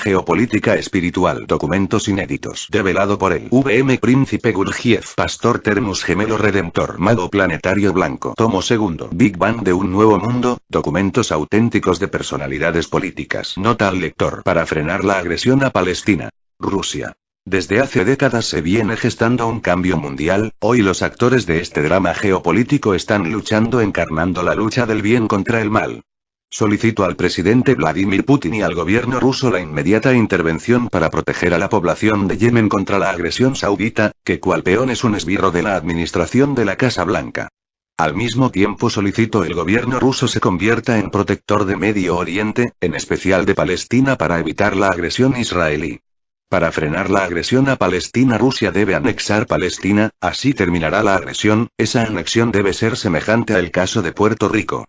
geopolítica espiritual. Documentos inéditos. Develado por el VM Príncipe Gurdjieff. Pastor Termus Gemelo Redentor. Mago Planetario Blanco. Tomo segundo. Big Bang de un nuevo mundo. Documentos auténticos de personalidades políticas. Nota al lector. Para frenar la agresión a Palestina. Rusia. Desde hace décadas se viene gestando un cambio mundial. Hoy los actores de este drama geopolítico están luchando encarnando la lucha del bien contra el mal. Solicito al presidente Vladimir Putin y al gobierno ruso la inmediata intervención para proteger a la población de Yemen contra la agresión saudita, que cual peón es un esbirro de la administración de la Casa Blanca. Al mismo tiempo solicito el gobierno ruso se convierta en protector de Medio Oriente, en especial de Palestina para evitar la agresión israelí. Para frenar la agresión a Palestina, Rusia debe anexar Palestina, así terminará la agresión. Esa anexión debe ser semejante al caso de Puerto Rico.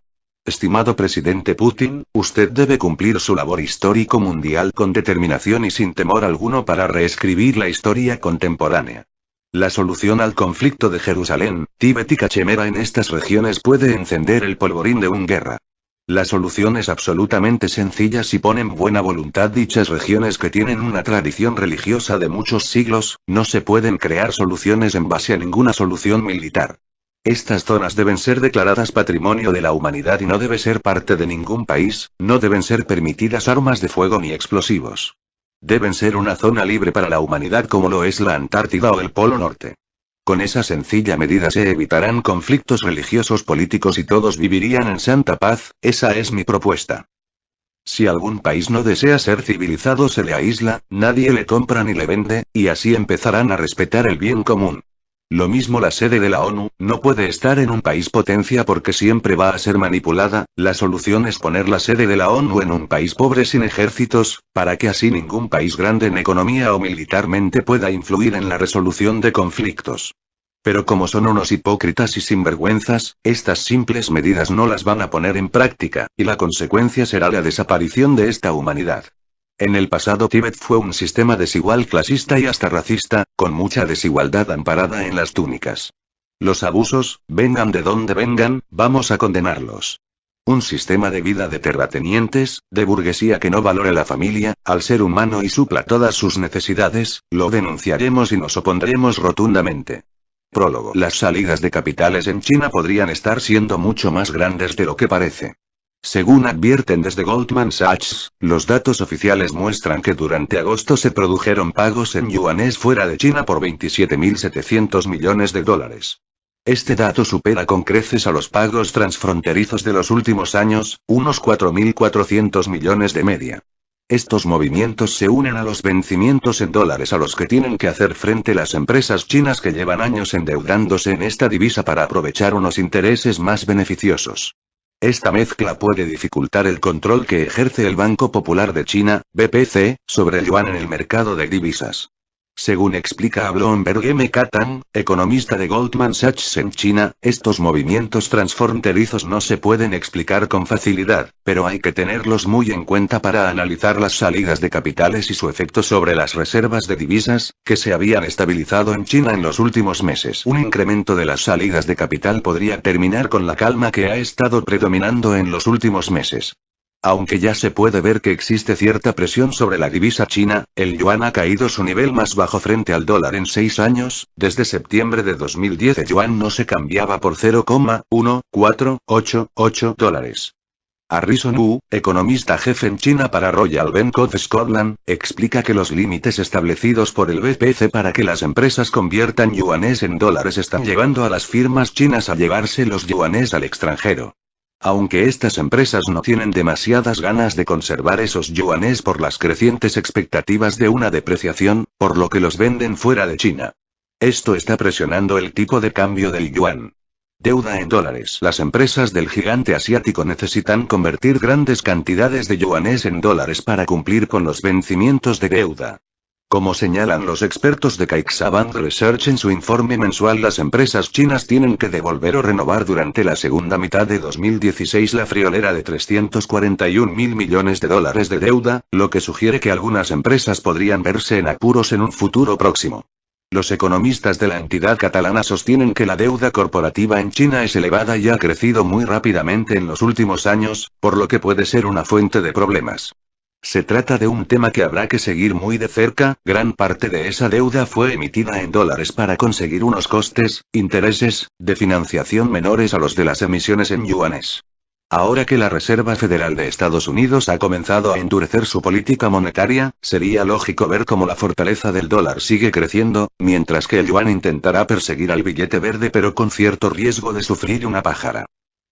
Estimado presidente Putin, usted debe cumplir su labor histórico mundial con determinación y sin temor alguno para reescribir la historia contemporánea. La solución al conflicto de Jerusalén, Tíbet y Cachemira en estas regiones puede encender el polvorín de una guerra. La solución es absolutamente sencilla si ponen buena voluntad dichas regiones que tienen una tradición religiosa de muchos siglos. No se pueden crear soluciones en base a ninguna solución militar. Estas zonas deben ser declaradas patrimonio de la humanidad y no debe ser parte de ningún país. No deben ser permitidas armas de fuego ni explosivos. Deben ser una zona libre para la humanidad como lo es la Antártida o el Polo Norte. Con esa sencilla medida se evitarán conflictos religiosos políticos y todos vivirían en santa paz. Esa es mi propuesta. Si algún país no desea ser civilizado se le aísla, nadie le compra ni le vende, y así empezarán a respetar el bien común. Lo mismo la sede de la ONU, no puede estar en un país potencia porque siempre va a ser manipulada. La solución es poner la sede de la ONU en un país pobre sin ejércitos, para que así ningún país grande en economía o militarmente pueda influir en la resolución de conflictos. Pero como son unos hipócritas y sinvergüenzas, estas simples medidas no las van a poner en práctica, y la consecuencia será la desaparición de esta humanidad. En el pasado Tíbet fue un sistema desigual, clasista y hasta racista, con mucha desigualdad amparada en las túnicas. Los abusos, vengan de donde vengan, vamos a condenarlos. Un sistema de vida de terratenientes, de burguesía que no valore la familia, al ser humano y supla todas sus necesidades, lo denunciaremos y nos opondremos rotundamente. Prólogo. Las salidas de capitales en China podrían estar siendo mucho más grandes de lo que parece. Según advierten desde Goldman Sachs, los datos oficiales muestran que durante agosto se produjeron pagos en yuanes fuera de China por 27.700 millones de dólares. Este dato supera con creces a los pagos transfronterizos de los últimos años, unos 4.400 millones de media. Estos movimientos se unen a los vencimientos en dólares a los que tienen que hacer frente las empresas chinas que llevan años endeudándose en esta divisa para aprovechar unos intereses más beneficiosos. Esta mezcla puede dificultar el control que ejerce el Banco Popular de China, BPC, sobre el yuan en el mercado de divisas. Según explica a Bloomberg M.K. Tang, economista de Goldman Sachs en China, estos movimientos transfronterizos no se pueden explicar con facilidad, pero hay que tenerlos muy en cuenta para analizar las salidas de capitales y su efecto sobre las reservas de divisas, que se habían estabilizado en China en los últimos meses. Un incremento de las salidas de capital podría terminar con la calma que ha estado predominando en los últimos meses. Aunque ya se puede ver que existe cierta presión sobre la divisa china, el yuan ha caído su nivel más bajo frente al dólar en 6 años, desde septiembre de 2010 el yuan no se cambiaba por 0,1488 dólares. Harrison Wu, economista jefe en China para Royal Bank of Scotland, explica que los límites establecidos por el BPC para que las empresas conviertan yuanes en dólares están llevando a las firmas chinas a llevarse los yuanes al extranjero. Aunque estas empresas no tienen demasiadas ganas de conservar esos yuanes por las crecientes expectativas de una depreciación, por lo que los venden fuera de China. Esto está presionando el tipo de cambio del yuan. Deuda en dólares. Las empresas del gigante asiático necesitan convertir grandes cantidades de yuanes en dólares para cumplir con los vencimientos de deuda. Como señalan los expertos de CaixaBank Research en su informe mensual, las empresas chinas tienen que devolver o renovar durante la segunda mitad de 2016 la friolera de 341.000 millones de dólares de deuda, lo que sugiere que algunas empresas podrían verse en apuros en un futuro próximo. Los economistas de la entidad catalana sostienen que la deuda corporativa en China es elevada y ha crecido muy rápidamente en los últimos años, por lo que puede ser una fuente de problemas. Se trata de un tema que habrá que seguir muy de cerca, gran parte de esa deuda fue emitida en dólares para conseguir unos costes, intereses, de financiación menores a los de las emisiones en yuanes. Ahora que la Reserva Federal de Estados Unidos ha comenzado a endurecer su política monetaria, sería lógico ver cómo la fortaleza del dólar sigue creciendo, mientras que el yuan intentará perseguir al billete verde pero con cierto riesgo de sufrir una pájara.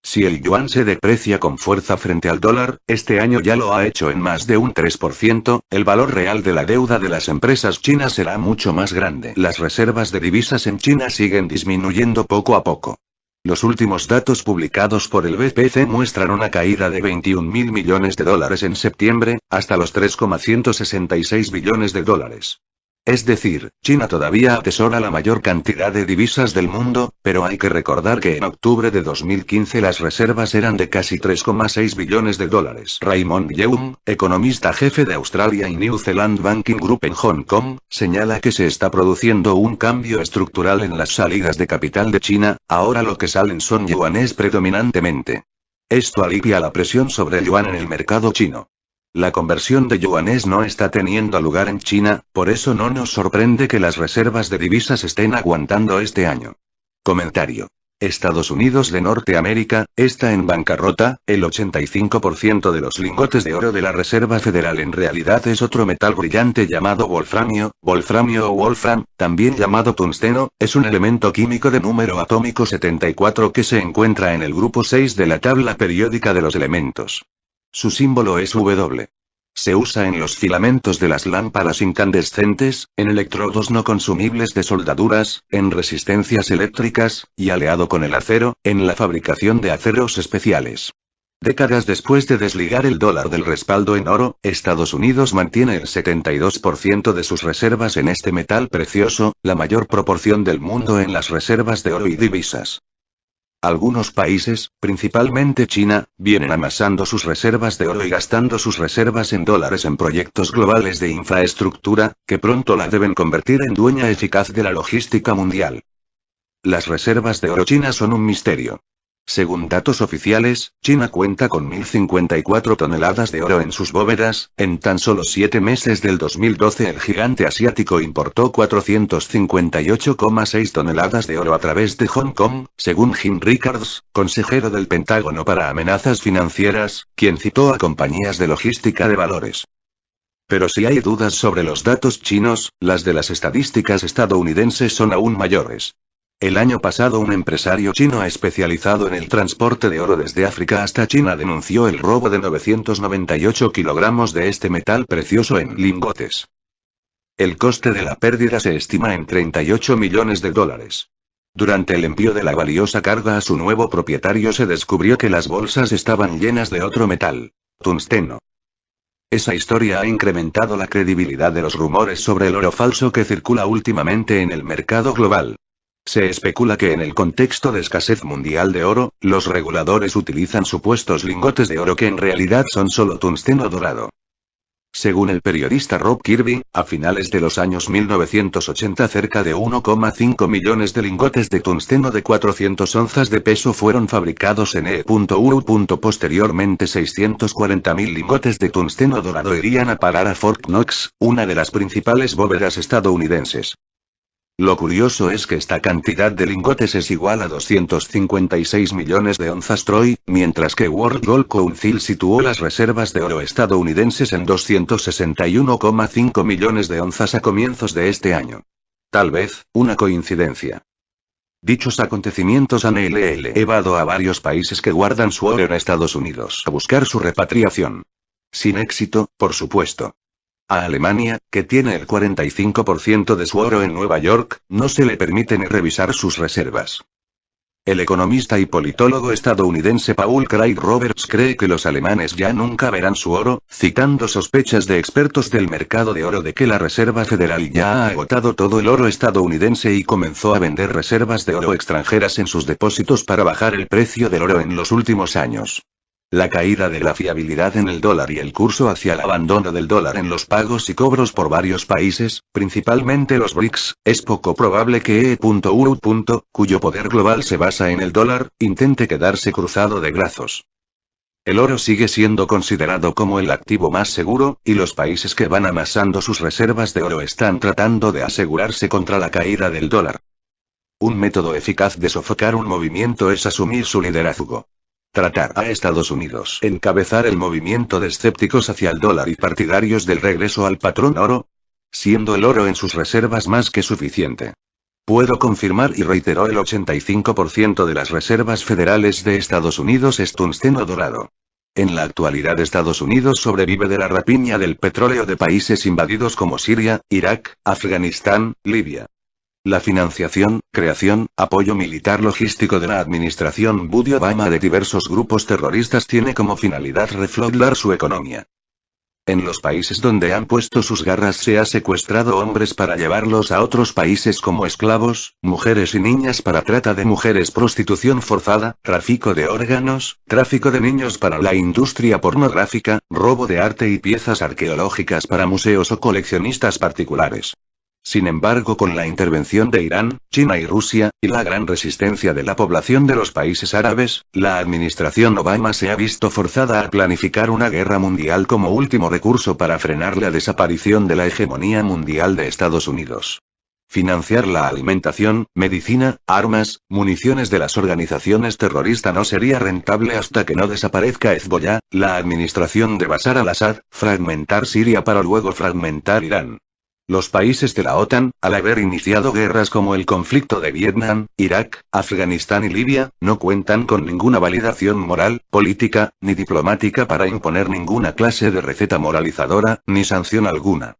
Si el yuan se deprecia con fuerza frente al dólar, este año ya lo ha hecho en más de un 3%, el valor real de la deuda de las empresas chinas será mucho más grande. Las reservas de divisas en China siguen disminuyendo poco a poco. Los últimos datos publicados por el BPC muestran una caída de 21.000 millones de dólares en septiembre, hasta los 3,166 billones de dólares. Es decir, China todavía atesora la mayor cantidad de divisas del mundo, pero hay que recordar que en octubre de 2015 las reservas eran de casi 3,6 billones de dólares. Raymond Yeung, economista jefe de Australia y New Zealand Banking Group en Hong Kong, señala que se está produciendo un cambio estructural en las salidas de capital de China, ahora lo que salen son yuanes predominantemente. Esto alivia la presión sobre el yuan en el mercado chino. La conversión de yuanes no está teniendo lugar en China, por eso no nos sorprende que las reservas de divisas estén aguantando este año. Comentario. Estados Unidos de Norteamérica está en bancarrota, el 85% de los lingotes de oro de la Reserva Federal en realidad es otro metal brillante llamado wolframio o wolfram, también llamado tungsteno, es un elemento químico de número atómico 74 que se encuentra en el grupo 6 de la tabla periódica de los elementos. Su símbolo es W. Se usa en los filamentos de las lámparas incandescentes, en electrodos no consumibles de soldaduras, en resistencias eléctricas, y aliado con el acero, en la fabricación de aceros especiales. Décadas después de desligar el dólar del respaldo en oro, Estados Unidos mantiene el 72% de sus reservas en este metal precioso, la mayor proporción del mundo en las reservas de oro y divisas. Algunos países, principalmente China, vienen amasando sus reservas de oro y gastando sus reservas en dólares en proyectos globales de infraestructura, que pronto la deben convertir en dueña eficaz de la logística mundial. Las reservas de oro chinas son un misterio. Según datos oficiales, China cuenta con 1.054 toneladas de oro en sus bóvedas. En tan solo 7 meses del 2012 el gigante asiático importó 458,6 toneladas de oro a través de Hong Kong, según Jim Rickards, consejero del Pentágono para amenazas financieras, quien citó a compañías de logística de valores. Pero si hay dudas sobre los datos chinos, las de las estadísticas estadounidenses son aún mayores. El año pasado un empresario chino especializado en el transporte de oro desde África hasta China denunció el robo de 998 kilogramos de este metal precioso en lingotes. El coste de la pérdida se estima en 38 millones de dólares. Durante el envío de la valiosa carga a su nuevo propietario se descubrió que las bolsas estaban llenas de otro metal, tungsteno. Esa historia ha incrementado la credibilidad de los rumores sobre el oro falso que circula últimamente en el mercado global. Se especula que en el contexto de escasez mundial de oro, los reguladores utilizan supuestos lingotes de oro que en realidad son solo tungsteno dorado. Según el periodista Rob Kirby, a finales de los años 1980 cerca de 1,5 millones de lingotes de tungsteno de 400 onzas de peso fueron fabricados en EU. Posteriormente 640.000 lingotes de tungsteno dorado irían a parar a Fort Knox, una de las principales bóvedas estadounidenses. Lo curioso es que esta cantidad de lingotes es igual a 256 millones de onzas troy, mientras que World Gold Council situó las reservas de oro estadounidenses en 261,5 millones de onzas a comienzos de este año. Tal vez, una coincidencia. Dichos acontecimientos han elevado a varios países que guardan su oro en Estados Unidos a buscar su repatriación. Sin éxito, por supuesto. A Alemania, que tiene el 45% de su oro en Nueva York, no se le permite ni revisar sus reservas. El economista y politólogo estadounidense Paul Craig Roberts cree que los alemanes ya nunca verán su oro, citando sospechas de expertos del mercado de oro de que la Reserva Federal ya ha agotado todo el oro estadounidense y comenzó a vender reservas de oro extranjeras en sus depósitos para bajar el precio del oro en los últimos años. La caída de la fiabilidad en el dólar y el curso hacia el abandono del dólar en los pagos y cobros por varios países, principalmente los BRICS, es poco probable que EU., cuyo poder global se basa en el dólar, intente quedarse cruzado de brazos. El oro sigue siendo considerado como el activo más seguro, y los países que van amasando sus reservas de oro están tratando de asegurarse contra la caída del dólar. Un método eficaz de sofocar un movimiento es asumir su liderazgo. Tratar a Estados Unidos encabezar el movimiento de escépticos hacia el dólar y partidarios del regreso al patrón oro, siendo el oro en sus reservas más que suficiente. Puedo confirmar y reiteró el 85% de las reservas federales de Estados Unidos es tungsteno dorado. En la actualidad Estados Unidos sobrevive de la rapiña del petróleo de países invadidos como Siria, Irak, Afganistán, Libia. La financiación, creación, apoyo militar logístico de la administración Bush Obama de diversos grupos terroristas tiene como finalidad reflotar su economía. En los países donde han puesto sus garras se ha secuestrado hombres para llevarlos a otros países como esclavos, mujeres y niñas para trata de mujeres, prostitución forzada, tráfico de órganos, tráfico de niños para la industria pornográfica, robo de arte y piezas arqueológicas para museos o coleccionistas particulares. Sin embargo, con la intervención de Irán, China y Rusia, y la gran resistencia de la población de los países árabes, la administración Obama se ha visto forzada a planificar una guerra mundial como último recurso para frenar la desaparición de la hegemonía mundial de Estados Unidos. Financiar la alimentación, medicina, armas, municiones de las organizaciones terroristas no sería rentable hasta que no desaparezca Hezbollah, la administración de Bashar al-Assad, fragmentar Siria para luego fragmentar Irán. Los países de la OTAN, al haber iniciado guerras como el conflicto de Vietnam, Irak, Afganistán y Libia, no cuentan con ninguna validación moral, política, ni diplomática para imponer ninguna clase de receta moralizadora, ni sanción alguna.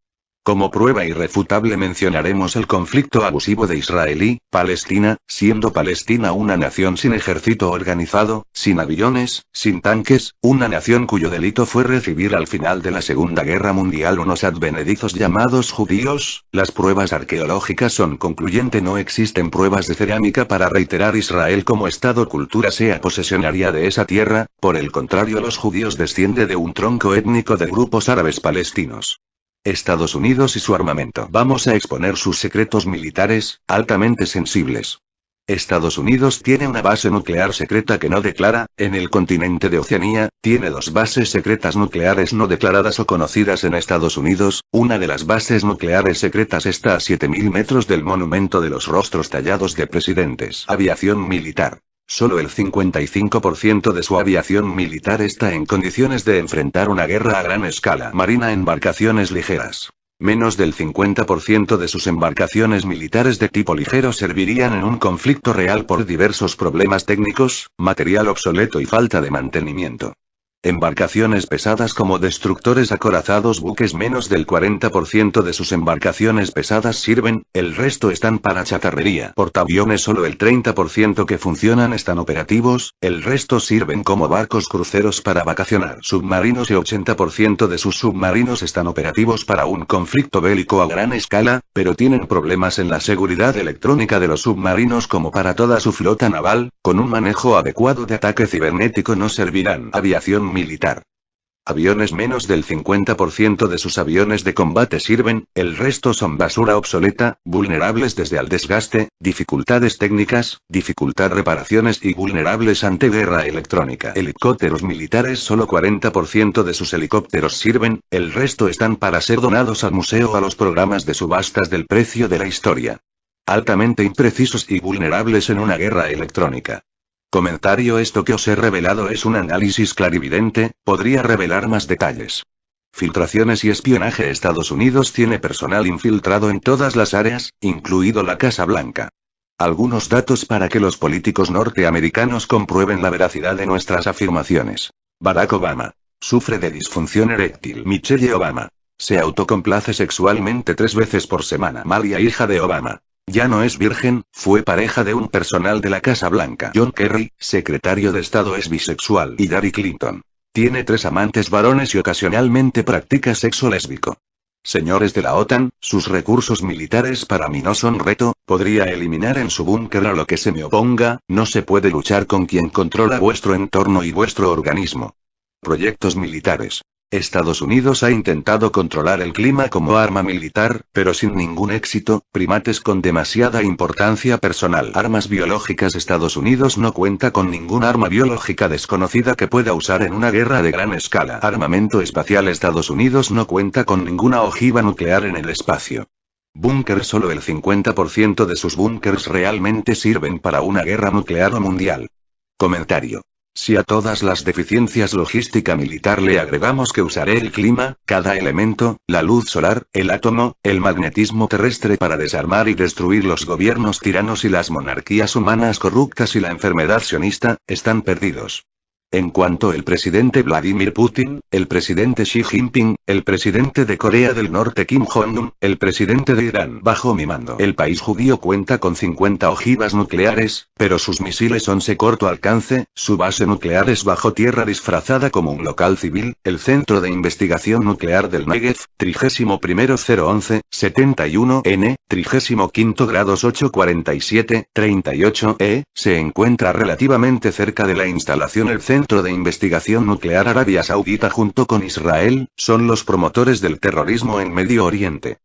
Como prueba irrefutable mencionaremos el conflicto abusivo de Israel y Palestina, siendo Palestina una nación sin ejército organizado, sin aviones, sin tanques, una nación cuyo delito fue recibir al final de la Segunda Guerra Mundial unos advenedizos llamados judíos. Las pruebas arqueológicas son concluyentes, no existen pruebas de cerámica para reiterar Israel como Estado cultura sea posesionaria de esa tierra, por el contrario los judíos descienden de un tronco étnico de grupos árabes palestinos. Estados Unidos y su armamento. Vamos a exponer sus secretos militares, altamente sensibles. Estados Unidos tiene una base nuclear secreta que no declara, en el continente de Oceanía, tiene 2 bases secretas nucleares no declaradas o conocidas en Estados Unidos, una de las bases nucleares secretas está a 7.000 metros del monumento de los rostros tallados de presidentes. Aviación militar. Solo el 55% de su aviación militar está en condiciones de enfrentar una guerra a gran escala. Marina, embarcaciones ligeras. Menos del 50% de sus embarcaciones militares de tipo ligero servirían en un conflicto real por diversos problemas técnicos, material obsoleto y falta de mantenimiento. Embarcaciones pesadas como destructores acorazados, buques, menos del 40% de sus embarcaciones pesadas sirven, el resto están para chatarrería. Portaaviones, solo el 30% que funcionan están operativos, el resto sirven como barcos cruceros para vacacionar. Submarinos, y 80% de sus submarinos están operativos para un conflicto bélico a gran escala, pero tienen problemas en la seguridad electrónica de los submarinos como para toda su flota naval, con un manejo adecuado de ataque cibernético no servirán. Aviación militar. Aviones, menos del 50% de sus aviones de combate sirven, el resto son basura obsoleta, vulnerables desde al desgaste, dificultades técnicas, dificultad reparaciones y vulnerables ante guerra electrónica. Helicópteros militares, solo 40% de sus helicópteros sirven, el resto están para ser donados al museo o a los programas de subastas del precio de la historia. Altamente imprecisos y vulnerables en una guerra electrónica. Comentario: esto que os he revelado es un análisis clarividente, podría revelar más detalles. Filtraciones y espionaje. Estados Unidos tiene personal infiltrado en todas las áreas, incluido la Casa Blanca. Algunos datos para que los políticos norteamericanos comprueben la veracidad de nuestras afirmaciones. Barack Obama. Sufre de disfunción eréctil. Michelle Obama. Se autocomplace sexualmente 3 veces por semana. Malia, hija de Obama. Ya no es virgen, fue pareja de un personal de la Casa Blanca. John Kerry, secretario de Estado, es bisexual. Hillary Clinton. Tiene 3 amantes varones y ocasionalmente practica sexo lésbico. Señores de la OTAN, sus recursos militares para mí no son reto, podría eliminar en su búnker a lo que se me oponga, no se puede luchar con quien controla vuestro entorno y vuestro organismo. Proyectos militares. Estados Unidos ha intentado controlar el clima como arma militar, pero sin ningún éxito. Primates con demasiada importancia personal. Armas biológicas. Estados Unidos no cuenta con ningún arma biológica desconocida que pueda usar en una guerra de gran escala. Armamento espacial. Estados Unidos no cuenta con ninguna ojiva nuclear en el espacio. Búnker. Solo el 50% de sus búnkers realmente sirven para una guerra nuclear o mundial. Comentario. Si a todas las deficiencias logística militar le agregamos que usaré el clima, cada elemento, la luz solar, el átomo, el magnetismo terrestre para desarmar y destruir los gobiernos tiranos y las monarquías humanas corruptas y la enfermedad sionista, están perdidos. En cuanto el presidente Vladimir Putin, el presidente Xi Jinping, el presidente de Corea del Norte Kim Jong-un, el presidente de Irán bajo mi mando. El país judío cuenta con 50 ojivas nucleares, pero sus misiles son de corto alcance, su base nuclear es bajo tierra disfrazada como un local civil, el Centro de Investigación Nuclear del Negev, 31.011, 71N, 35 grados 847, 38 se encuentra relativamente cerca de la instalación el Centro de Investigación Nuclear. Arabia Saudita junto con Israel, son los promotores del terrorismo en Medio Oriente.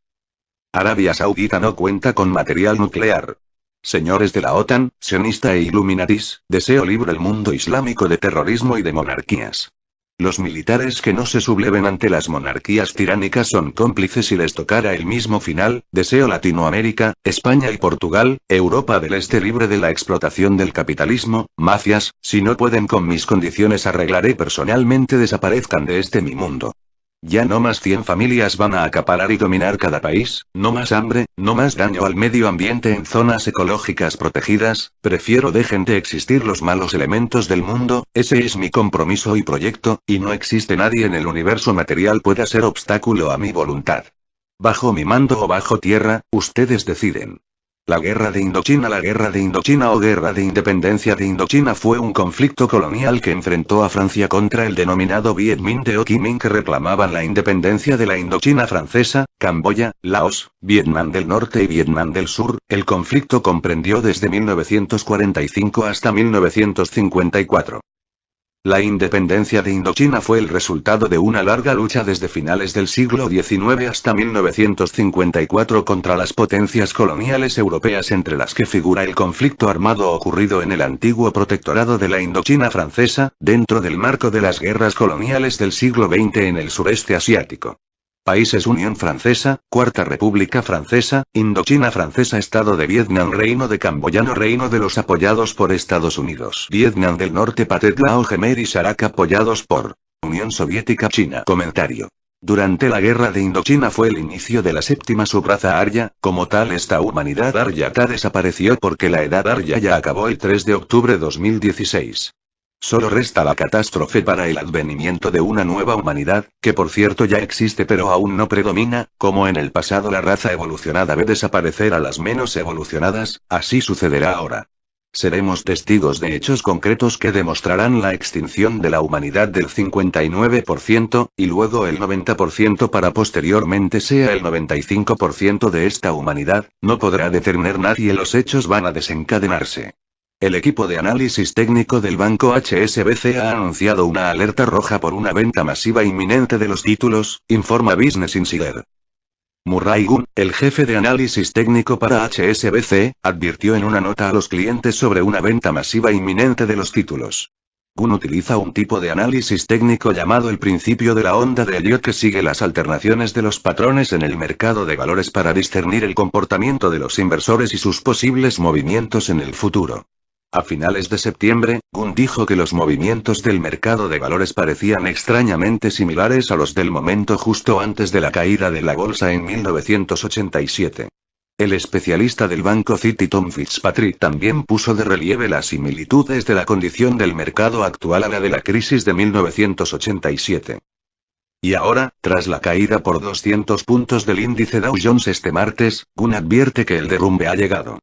Arabia Saudita no cuenta con material nuclear. Señores de la OTAN, sionista e Illuminatis, deseo libre el mundo islámico de terrorismo y de monarquías. Los militares que no se subleven ante las monarquías tiránicas son cómplices si les tocara el mismo final. Deseo Latinoamérica, España y Portugal, Europa del Este libre de la explotación del capitalismo, mafias. Si no pueden con mis condiciones arreglaré personalmente desaparezcan de este mi mundo. Ya no más 100 familias van a acaparar y dominar cada país, no más hambre, no más daño al medio ambiente en zonas ecológicas protegidas, prefiero dejen de existir los malos elementos del mundo, ese es mi compromiso y proyecto, y no existe nadie en el universo material pueda ser obstáculo a mi voluntad. Bajo mi mando o bajo tierra, ustedes deciden. La guerra de Indochina. La guerra de Indochina o guerra de independencia de Indochina fue un conflicto colonial que enfrentó a Francia contra el denominado Viet Minh de Ho Chi Minh que reclamaban la independencia de la Indochina francesa, Camboya, Laos, Vietnam del Norte y Vietnam del Sur. El conflicto comprendió desde 1945 hasta 1954. La independencia de Indochina fue el resultado de una larga lucha desde finales del siglo XIX hasta 1954 contra las potencias coloniales europeas entre las que figura el conflicto armado ocurrido en el antiguo protectorado de la Indochina francesa, dentro del marco de las guerras coloniales del siglo XX en el sureste asiático. Países: Unión Francesa, Cuarta República Francesa, Indochina Francesa, Estado de Vietnam, Reino de Camboyano, Reino de los apoyados por Estados Unidos, Vietnam del Norte, Pathet Lao, Khmer y Sarak apoyados por Unión Soviética, China. Comentario. Durante la guerra de Indochina fue el inicio de la séptima subraza Arya, como tal esta humanidad Aryata desapareció porque la edad Arya ya acabó el 3 de octubre de 2016. Solo resta la catástrofe para el advenimiento de una nueva humanidad, que por cierto ya existe pero aún no predomina, como en el pasado la raza evolucionada ve desaparecer a las menos evolucionadas, así sucederá ahora. Seremos testigos de hechos concretos que demostrarán la extinción de la humanidad del 59%, y luego el 90% para posteriormente sea el 95% de esta humanidad, no podrá detener nadie, los hechos van a desencadenarse. El equipo de análisis técnico del banco HSBC ha anunciado una alerta roja por una venta masiva inminente de los títulos, informa Business Insider. Murray Gunn, el jefe de análisis técnico para HSBC, advirtió en una nota a los clientes sobre una venta masiva inminente de los títulos. Gunn utiliza un tipo de análisis técnico llamado el principio de la onda de Elliott que sigue las alternaciones de los patrones en el mercado de valores para discernir el comportamiento de los inversores y sus posibles movimientos en el futuro. A finales de septiembre, Gunn dijo que los movimientos del mercado de valores parecían extrañamente similares a los del momento justo antes de la caída de la bolsa en 1987. El especialista del banco Citi Tom Fitzpatrick también puso de relieve las similitudes de la condición del mercado actual a la de la crisis de 1987. Y ahora, tras la caída por 200 puntos del índice Dow Jones este martes, Gunn advierte que el derrumbe ha llegado.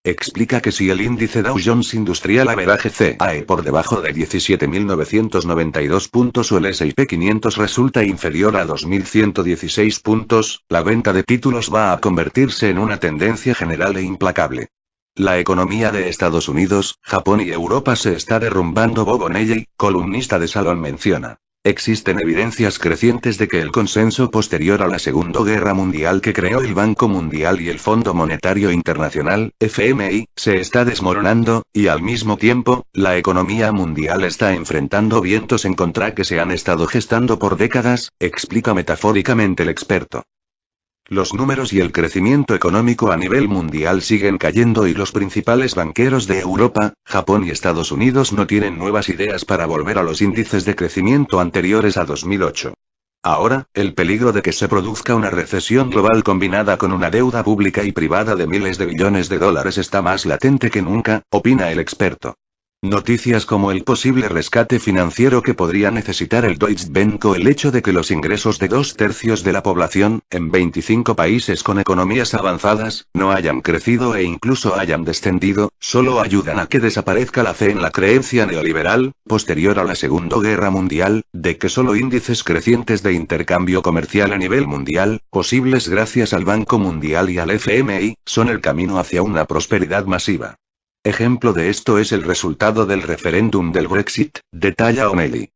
Explica que si el índice Dow Jones Industrial Average CAE por debajo de 17.992 puntos o el S&P 500 resulta inferior a 2.116 puntos, la venta de títulos va a convertirse en una tendencia general e implacable. La economía de Estados Unidos, Japón y Europa se está derrumbando, Bob O'Neill, columnista de Salon, menciona. Existen evidencias crecientes de que el consenso posterior a la Segunda Guerra Mundial que creó el Banco Mundial y el Fondo Monetario Internacional, FMI, se está desmoronando, y al mismo tiempo, la economía mundial está enfrentando vientos en contra que se han estado gestando por décadas, explica metafóricamente el experto. Los números y el crecimiento económico a nivel mundial siguen cayendo y los principales banqueros de Europa, Japón y Estados Unidos no tienen nuevas ideas para volver a los índices de crecimiento anteriores a 2008. Ahora, el peligro de que se produzca una recesión global combinada con una deuda pública y privada de miles de billones de dólares está más latente que nunca, opina el experto. Noticias como el posible rescate financiero que podría necesitar el Deutsche Bank o el hecho de que los ingresos de 2/3 de la población, en 25 países con economías avanzadas, no hayan crecido e incluso hayan descendido, solo ayudan a que desaparezca la fe en la creencia neoliberal, posterior a la Segunda Guerra Mundial, de que solo índices crecientes de intercambio comercial a nivel mundial, posibles gracias al Banco Mundial y al FMI, son el camino hacia una prosperidad masiva. Ejemplo de esto es el resultado del referéndum del Brexit, detalla O'Malley.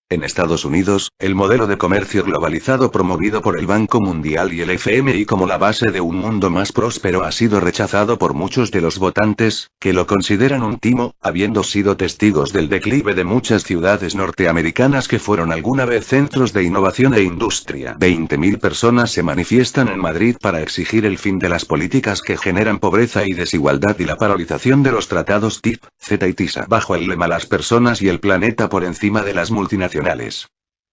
En Estados Unidos, el modelo de comercio globalizado promovido por el Banco Mundial y el FMI como la base de un mundo más próspero ha sido rechazado por muchos de los votantes, que lo consideran un timo, habiendo sido testigos del declive de muchas ciudades norteamericanas que fueron alguna vez centros de innovación e industria. 20.000 personas se manifiestan en Madrid para exigir el fin de las políticas que generan pobreza y desigualdad y la paralización de los tratados TIP, CETA y TISA, bajo el lema Las personas y el planeta por encima de las multinacionales.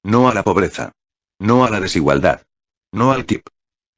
No a la pobreza. No a la desigualdad. No al TIP.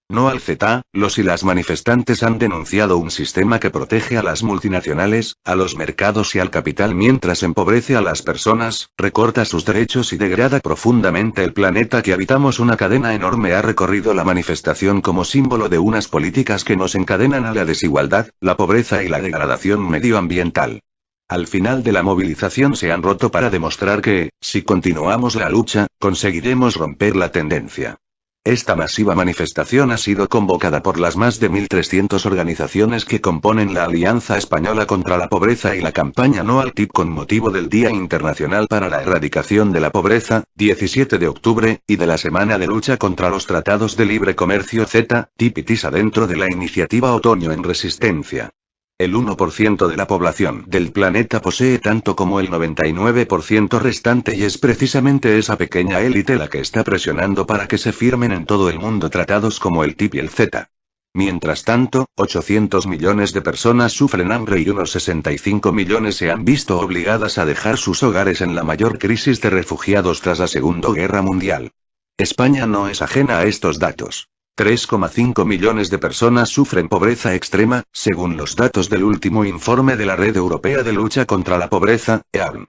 No al CETA. Los y las manifestantes han denunciado un sistema que protege a las multinacionales, a los mercados y al capital mientras empobrece a las personas, recorta sus derechos y degrada profundamente el planeta que habitamos. Una cadena enorme ha recorrido la manifestación como símbolo de unas políticas que nos encadenan a la desigualdad, la pobreza y la degradación medioambiental. Al final de la movilización se han roto para demostrar que, si continuamos la lucha, conseguiremos romper la tendencia. Esta masiva manifestación ha sido convocada por las más de 1.300 organizaciones que componen la Alianza Española contra la Pobreza y la campaña No al TIP con motivo del Día Internacional para la Erradicación de la Pobreza, 17 de octubre, y de la Semana de Lucha contra los Tratados de Libre Comercio CETA, TIP y TISA dentro de la iniciativa Otoño en Resistencia. El 1% de la población del planeta posee tanto como el 99% restante y es precisamente esa pequeña élite la que está presionando para que se firmen en todo el mundo tratados como el TIP y el CETA. Mientras tanto, 800 millones de personas sufren hambre y unos 65 millones se han visto obligadas a dejar sus hogares en la mayor crisis de refugiados tras la Segunda Guerra Mundial. España no es ajena a estos datos. 3,5 millones de personas sufren pobreza extrema, según los datos del último informe de la Red Europea de Lucha contra la Pobreza, EAM.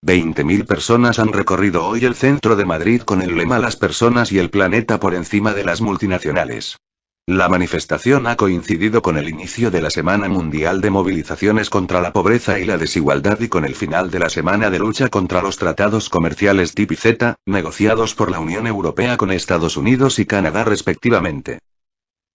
20.000 personas han recorrido hoy el centro de Madrid con el lema Las personas y el planeta por encima de las multinacionales. La manifestación ha coincidido con el inicio de la Semana Mundial de Movilizaciones contra la Pobreza y la Desigualdad y con el final de la Semana de Lucha contra los Tratados Comerciales TIP y CETA, negociados por la Unión Europea con Estados Unidos y Canadá respectivamente.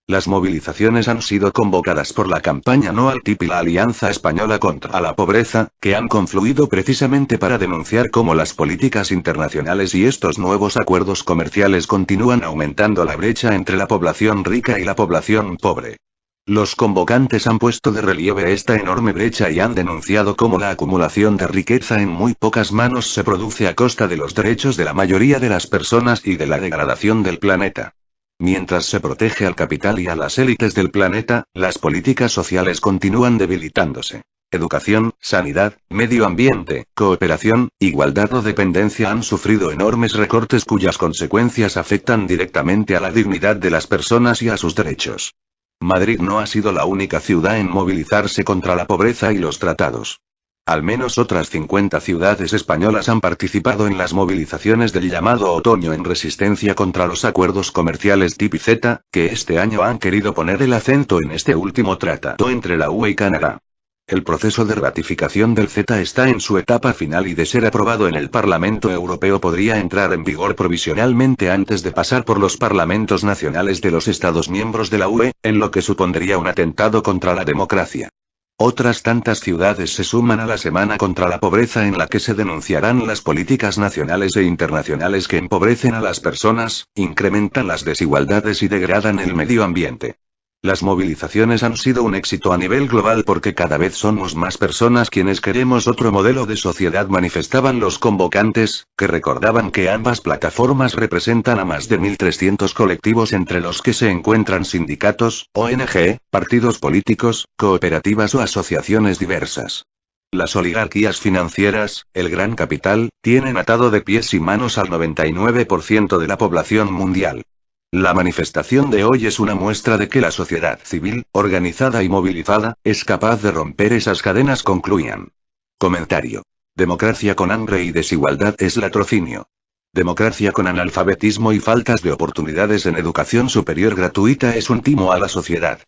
Las movilizaciones han sido convocadas por la campaña No al TIP y la Alianza Española contra la Pobreza, que han confluido precisamente para denunciar cómo las políticas internacionales y estos nuevos acuerdos comerciales continúan aumentando la brecha entre la población rica y la población pobre. Los convocantes han puesto de relieve esta enorme brecha y han denunciado cómo la acumulación de riqueza en muy pocas manos se produce a costa de los derechos de la mayoría de las personas y de la degradación del planeta. Mientras se protege al capital y a las élites del planeta, las políticas sociales continúan debilitándose. Educación, sanidad, medio ambiente, cooperación, igualdad o dependencia han sufrido enormes recortes cuyas consecuencias afectan directamente a la dignidad de las personas y a sus derechos. Madrid no ha sido la única ciudad en movilizarse contra la pobreza y los tratados. Al menos otras 50 ciudades españolas han participado en las movilizaciones del llamado Otoño en Resistencia contra los acuerdos comerciales TIP y CETA, que este año han querido poner el acento en este último tratado entre la UE y Canadá. El proceso de ratificación del CETA está en su etapa final y de ser aprobado en el Parlamento Europeo podría entrar en vigor provisionalmente antes de pasar por los parlamentos nacionales de los Estados miembros de la UE, en lo que supondría un atentado contra la democracia. Otras tantas ciudades se suman a la Semana contra la Pobreza, en la que se denunciarán las políticas nacionales e internacionales que empobrecen a las personas, incrementan las desigualdades y degradan el medio ambiente. Las movilizaciones han sido un éxito a nivel global porque cada vez somos más personas quienes queremos otro modelo de sociedad, manifestaban los convocantes, que recordaban que ambas plataformas representan a más de 1.300 colectivos, entre los que se encuentran sindicatos, ONG, partidos políticos, cooperativas o asociaciones diversas. Las oligarquías financieras, el gran capital, tienen atado de pies y manos al 99% de la población mundial. La manifestación de hoy es una muestra de que la sociedad civil, organizada y movilizada, es capaz de romper esas cadenas, concluían. Comentario. Democracia con hambre y desigualdad es latrocinio. Democracia con analfabetismo y faltas de oportunidades en educación superior gratuita es un timo a la sociedad.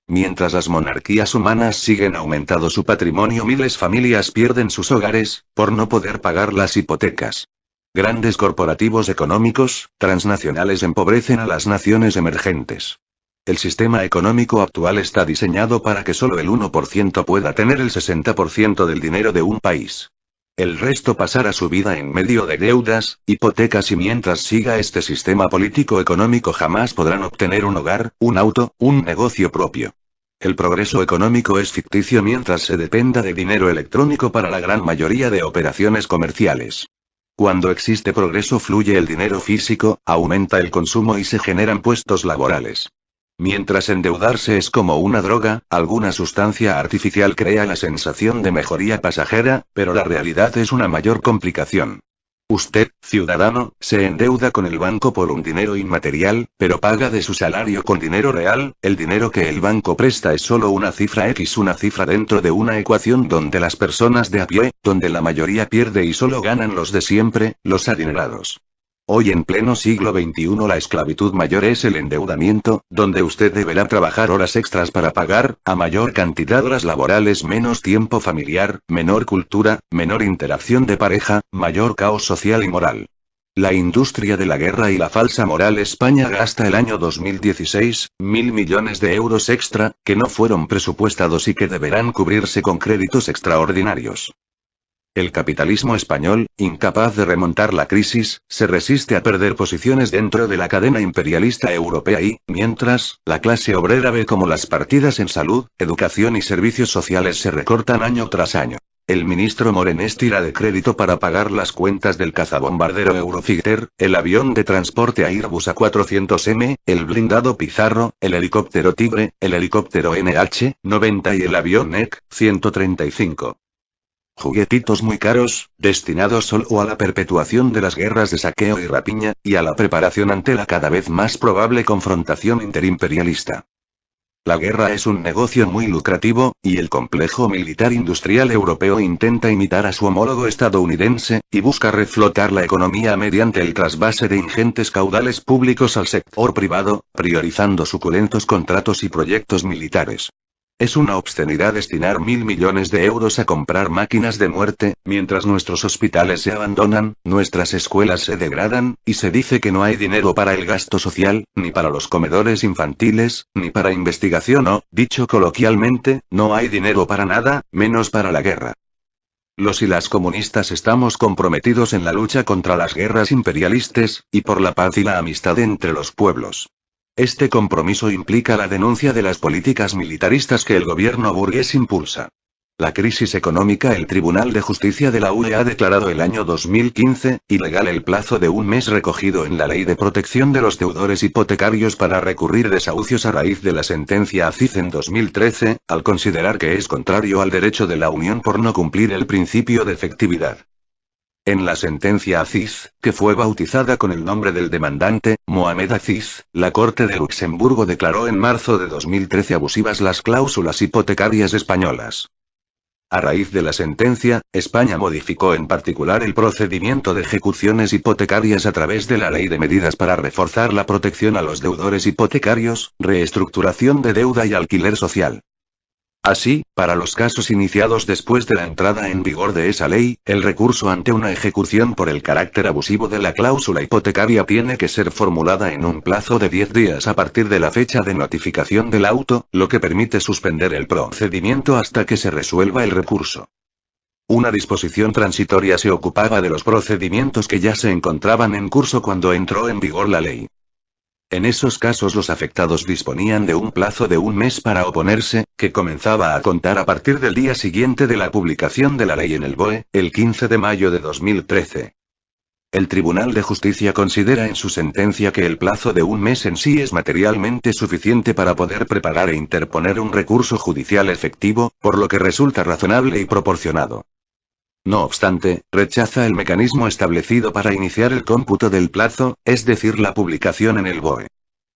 Mientras las monarquías humanas siguen aumentando su patrimonio, miles de familias pierden sus hogares, por no poder pagar las hipotecas. Grandes corporativos económicos, transnacionales empobrecen a las naciones emergentes. El sistema económico actual está diseñado para que solo el 1% pueda tener el 60% del dinero de un país. El resto pasará su vida en medio de deudas, hipotecas, y mientras siga este sistema político-económico jamás podrán obtener un hogar, un auto, un negocio propio. El progreso económico es ficticio mientras se dependa de dinero electrónico para la gran mayoría de operaciones comerciales. Cuando existe progreso fluye el dinero físico, aumenta el consumo y se generan puestos laborales. Mientras endeudarse es como una droga, alguna sustancia artificial crea la sensación de mejoría pasajera, pero la realidad es una mayor complicación. Usted, ciudadano, se endeuda con el banco por un dinero inmaterial, pero paga de su salario con dinero real. El dinero que el banco presta es solo una cifra X, una cifra dentro de una ecuación donde las personas de a pie, donde la mayoría pierde y solo ganan los de siempre, los adinerados. Hoy en pleno siglo XXI la esclavitud mayor es el endeudamiento, donde usted deberá trabajar horas extras para pagar, a mayor cantidad horas laborales, menos tiempo familiar, menor cultura, menor interacción de pareja, mayor caos social y moral. La industria de la guerra y la falsa moral. España gasta el año 2016, 1.000 millones de euros extra, que no fueron presupuestados y que deberán cubrirse con créditos extraordinarios. El capitalismo español, incapaz de remontar la crisis, se resiste a perder posiciones dentro de la cadena imperialista europea y, mientras, la clase obrera ve como las partidas en salud, educación y servicios sociales se recortan año tras año. El ministro Morenés tira de crédito para pagar las cuentas del cazabombardero Eurofighter, el avión de transporte Airbus A400M, el blindado Pizarro, el helicóptero Tigre, el helicóptero NH-90 y el avión EC-135. Juguetitos muy caros, destinados solo a la perpetuación de las guerras de saqueo y rapiña, y a la preparación ante la cada vez más probable confrontación interimperialista. La guerra es un negocio muy lucrativo, y el complejo militar industrial europeo intenta imitar a su homólogo estadounidense, y busca reflotar la economía mediante el trasvase de ingentes caudales públicos al sector privado, priorizando suculentos contratos y proyectos militares. Es una obscenidad destinar 1.000 millones de euros a comprar máquinas de muerte, mientras nuestros hospitales se abandonan, nuestras escuelas se degradan, y se dice que no hay dinero para el gasto social, ni para los comedores infantiles, ni para investigación o, dicho coloquialmente, no hay dinero para nada, menos para la guerra. Los y las comunistas estamos comprometidos en la lucha contra las guerras imperialistas, y por la paz y la amistad entre los pueblos. Este compromiso implica la denuncia de las políticas militaristas que el gobierno burgués impulsa. La crisis económica. El Tribunal de Justicia de la UE ha declarado el año 2015 ilegal el plazo de un mes recogido en la Ley de Protección de los Deudores Hipotecarios para recurrir desahucios a raíz de la sentencia ACIZ en 2013, al considerar que es contrario al derecho de la Unión por no cumplir el principio de efectividad. En la sentencia Aziz, que fue bautizada con el nombre del demandante, Mohamed Aziz, la Corte de Luxemburgo declaró en marzo de 2013 abusivas las cláusulas hipotecarias españolas. A raíz de la sentencia, España modificó en particular el procedimiento de ejecuciones hipotecarias a través de la Ley de Medidas para reforzar la protección a los deudores hipotecarios, reestructuración de deuda y alquiler social. Así, para los casos iniciados después de la entrada en vigor de esa ley, el recurso ante una ejecución por el carácter abusivo de la cláusula hipotecaria tiene que ser formulada en un plazo de 10 días a partir de la fecha de notificación del auto, lo que permite suspender el procedimiento hasta que se resuelva el recurso. Una disposición transitoria se ocupaba de los procedimientos que ya se encontraban en curso cuando entró en vigor la ley. En esos casos los afectados disponían de un plazo de un mes para oponerse, que comenzaba a contar a partir del día siguiente de la publicación de la ley en el BOE, el 15 de mayo de 2013. El Tribunal de Justicia considera en su sentencia que el plazo de un mes en sí es materialmente suficiente para poder preparar e interponer un recurso judicial efectivo, por lo que resulta razonable y proporcionado. No obstante, rechaza el mecanismo establecido para iniciar el cómputo del plazo, es decir, la publicación en el BOE.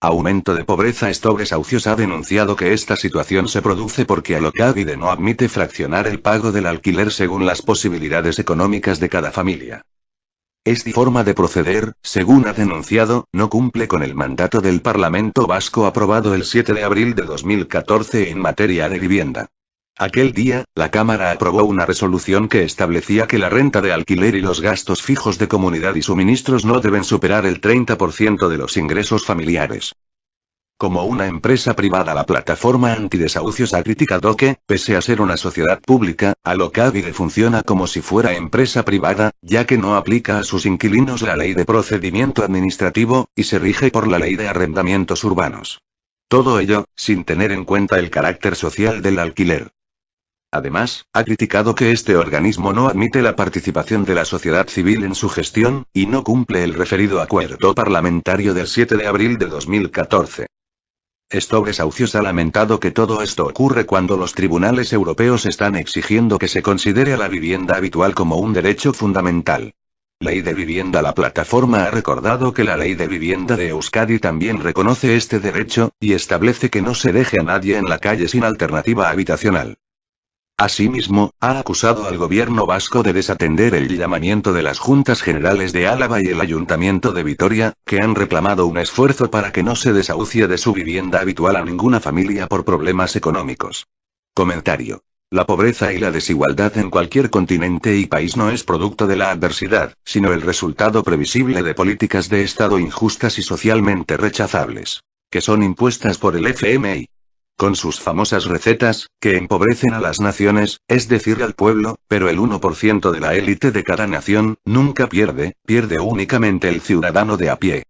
Aumento de Pobreza Desahucios ha denunciado que esta situación se produce porque Alokabide no admite fraccionar el pago del alquiler según las posibilidades económicas de cada familia. Esta forma de proceder, según ha denunciado, no cumple con el mandato del Parlamento Vasco aprobado el 7 de abril de 2014 en materia de vivienda. Aquel día, la Cámara aprobó una resolución que establecía que la renta de alquiler y los gastos fijos de comunidad y suministros no deben superar el 30% de los ingresos familiares. Como una empresa privada, la plataforma antidesahucios ha criticado que, pese a ser una sociedad pública, Alokabide funciona como si fuera empresa privada, ya que no aplica a sus inquilinos la ley de procedimiento administrativo, y se rige por la ley de arrendamientos urbanos. Todo ello, sin tener en cuenta el carácter social del alquiler. Además, ha criticado que este organismo no admite la participación de la sociedad civil en su gestión, y no cumple el referido acuerdo parlamentario del 7 de abril de 2014. Desahucios ha lamentado que todo esto ocurre cuando los tribunales europeos están exigiendo que se considere a la vivienda habitual como un derecho fundamental. Ley de Vivienda. La plataforma ha recordado que la Ley de Vivienda de Euskadi también reconoce este derecho, y establece que no se deje a nadie en la calle sin alternativa habitacional. Asimismo, ha acusado al gobierno vasco de desatender el llamamiento de las Juntas Generales de Álava y el Ayuntamiento de Vitoria, que han reclamado un esfuerzo para que no se desahucie de su vivienda habitual a ninguna familia por problemas económicos. Comentario. La pobreza y la desigualdad en cualquier continente y país no es producto de la adversidad, sino el resultado previsible de políticas de Estado injustas y socialmente rechazables, que son impuestas por el FMI. Con sus famosas recetas, que empobrecen a las naciones, es decir, al pueblo, pero el 1% de la élite de cada nación, nunca pierde únicamente el ciudadano de a pie.